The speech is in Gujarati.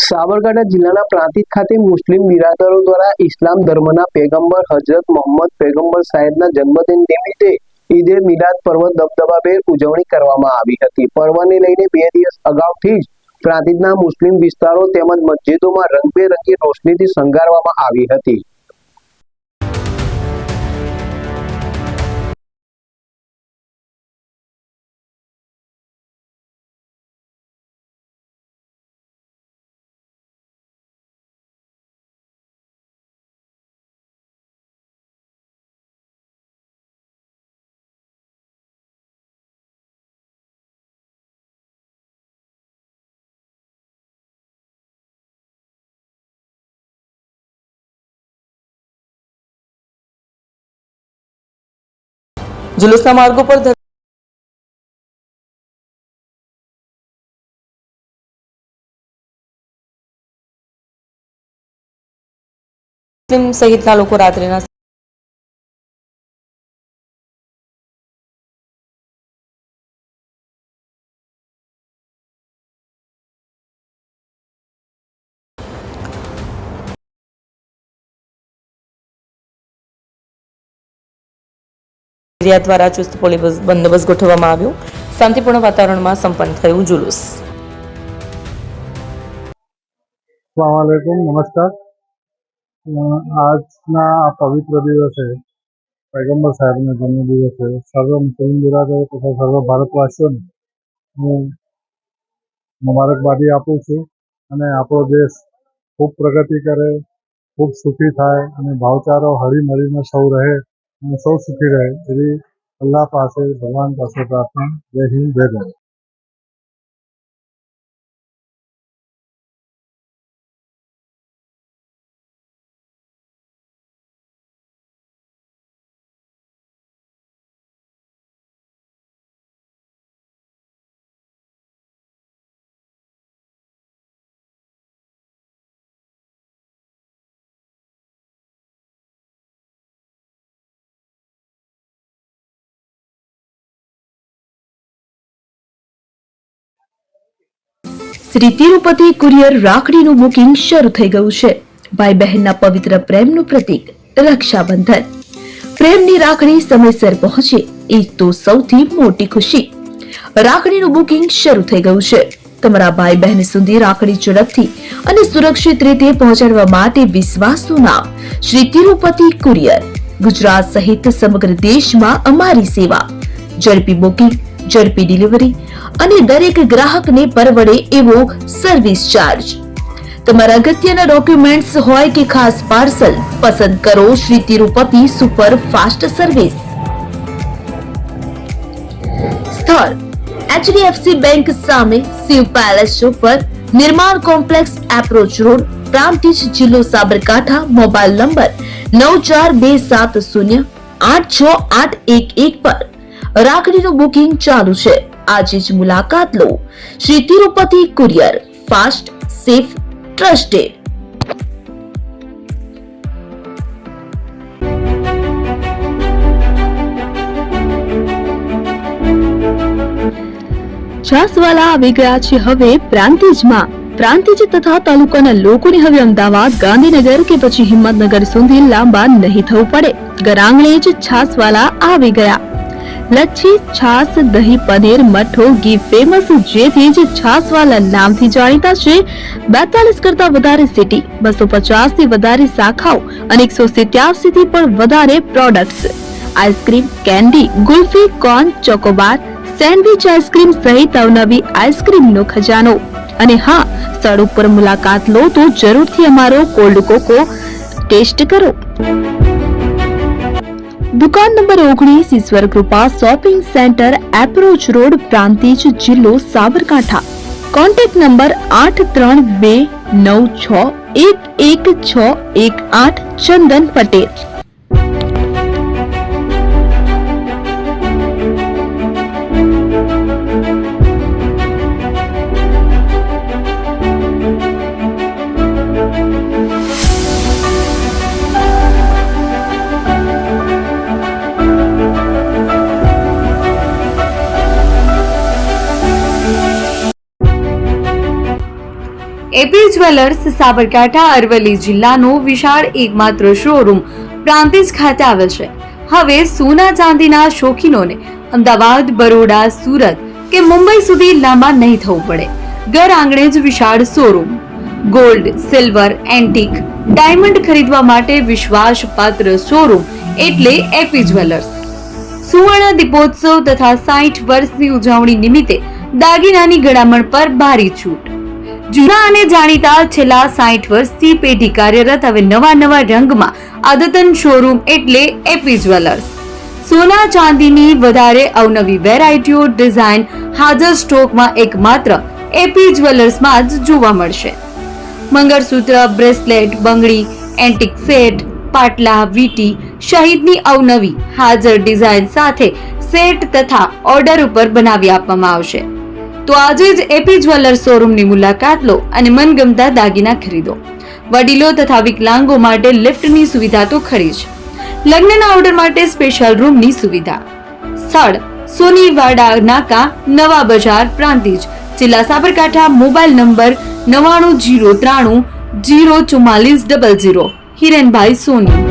સાબરકાંઠા જિલ્લાના પ્રાંતિજ ખાતે મુસ્લિમ બિરાદરો દ્વારા ઇસ્લામ ધર્મના પેગમ્બર હજરત મોહમ્મદ પેગમ્બર સાહેબના જન્મદિન નિમિત્તે ઈદે મિલાદ પર્વ દબદબાભેર ઉજવણી કરવામાં આવી હતી। પર્વને લઈને 2 દિવસ અગાઉથી જ પ્રાંતિજના મુસ્લિમ વિસ્તારો તેમજ મસ્જિદોમાં રંગબેરંગી રોશનીથી શણગારવામાં આવી હતી। जुलूसના માર્ગો પર મુસ્લિમ સહિતના લોકો રાત્રિના દ્વારા ચુસ્ત પોલીસ બંદોબસ્ત ગોઠવવામાં આવ્યો। શાંતિપૂર્ણ વાતાવરણમાં સંપન્ન થયું जुलूस। अस्सलाम वालेकुम, नमस्कार। આજના આ પવિત્ર દિવસે પૈગંબર સાહેબના જન્મ દિવસે સર્વ મુસ્લિમ બિરાદરો તથા સર્વ ભારતવાસીઓને હું મુબારકબાદી આપું છું અને આપણો દેશ ખૂબ પ્રગતિ કરે, ખૂબ સુખી થાય અને ભાવચારો હળી મળીને સૌ રહે અને સૌ સુખી રહે એવી અલ્લાહ પાસે, ભગવાન પાસે પ્રાર્થના। જય હિન્દ, જય ભારત। શ્રી તિરુપતિ કુરિયર રાખડીનું બુકિંગ શરૂ થઈ ગયું છે। ભાઈ બહેનના પવિત્ર પ્રેમનું પ્રતીક રક્ષાબંધન। પ્રેમની રાખડી સમયસર પહોંચે એ તો સૌથી મોટી ખુશી। રાખડીનું બુકિંગ શરૂ થઈ ગયું છે। તમારા ભાઈ બહેન સુધી રાખડી ઝડપથી અને સુરક્ષિત રીતે પહોંચાડવા માટે વિશ્વાસનું નામ શ્રી તિરુપતિ કુરિયર। ગુજરાત સહિત સમગ્ર દેશમાં અમારી સેવા। ઝડપી બુકિંગ, ઝડપી ડિલિવરી અને દરેક ગ્રાહકને પરવડે એવો સર્વિસ ચાર્જ। તમારા અગત્યના ડોક્યુમેન્ટ્સ હોય કે ખાસ પાર્સલ, પસંદ કરો Shri Tirupati super fast service. સ્થળ HDFC બેંક સામે, શિવ પેલેસ ઉપર, નિર્માણ કોમ્પ્લેક્સ, એપ્રોચ રોડ, પ્રાંતિજ, જિલ્લો સાબરકાંઠા। મોબાઈલ નંબર 9427086811 પર રાખડીનું બુકિંગ ચાલુ છે। આજે જ મુલાકાત લો। Shri Tirupati courier, fast, safe, trusted. Chhaswala આવી ગયા છે હવે પ્રાંતિજમાં। પ્રાંતિજ તથા તાલુકાના લોકોને હવે અમદાવાદ, ગાંધીનગર કે પછી હિંમતનગર સુધી લાંબા નહીં થવું પડે। ઘર આંગણે જ છાસવાલા આવી ગયા। લચ્છી, છાસ, દહીં, પનીર, મઠો, ઘી ફેમસ, જેથી જ છાસવાલા નામથી જાણીતા છે। 42 કરતા વધારે સિટી, 250 થી વધારે શાખાઓ અને 187 થી પણ વધારે products. Ice cream, candy, kulfi, corn, Chocobar, sandwich ice cream સહિત અવનવી આઈસ્ક્રીમનો ખજાનો। અને હા, સ્થળ ઉપર મુલાકાત લો તો જરૂરથી અમારો કોલ્ડ કોકો ટેસ્ટ કરો। दुकान नंबर 19, ईश्वर कृपा shopping centre, approach road, Prantij, जिल्लो साबरकांठा। कॉन्टेक्ट नंबर 8329611618 चंदन पटेल। એપીએસ જ્વેલર્સ સાબરકાંઠા અરવલ્લી જિલ્લાનો વિશાળ એકમાત્ર શોરૂમ પ્રાંતિજ ખાતે આવેલ છે. હવે સોના ચાંદીના શોખીનોને અમદાવાદ, બરોડા, સુરત કે મુંબઈ સુધી લાંબા નહીં થવું પડે. ઘર આંગણે જ વિશાળ showroom. Gold, silver, antique, diamond ખરીદવા માટે વિશ્વાસપાત્ર શોરૂમ એટલે એપી જ્વેલર્સ. સુવર્ણ દીપોત્સવ તથા 60 વર્ષની ઉજવણી નિમિત્તે દાગીનાની ગળામણ પર ભારી છૂટ. જૂના અને જાણીતા છેલ્લા 60 વર્ષથી પેઢી કાર્યરત હવે નવા રંગમાં અદ્યતન શોરૂમ એટલે એપી જ્વેલર્સ. સોના ચાંદીની વધારે અવનવી વેરાયટીઓ, ડિઝાઇન હાજર સ્ટોકમાં એકમાત્ર એપી જ્વેલર્સમાં જ જોવા મળશે. મંગળસૂત્ર, બ્રેસલેટ, બંગડી, એન્ટિક સેટ, પાટલા, વીટી સહિતની અવનવી હાજર ડિઝાઇન સાથે સેટ તથા ઓર્ડર ઉપર બનાવી આપવામાં આવશે. તો આજે જ એપી જ્વેલર્સ શોરૂમની મુલાકાત લો અને મનગમતા દાગીના ખરીદો. વડીલો તથા વિકલાંગો માટે લિફ્ટની સુવિધા તો ખરી જ. લગ્નના ઓર્ડર માટે સ્પેશિયલ રૂમની સુવિધા. સ્થળ સોનીવાડા નાકા, નવા બજાર, પ્રાંતિજ, જિલ્લા સાબરકાંઠા. Mobile number 9903 04400. હિરેનભાઈ સોની.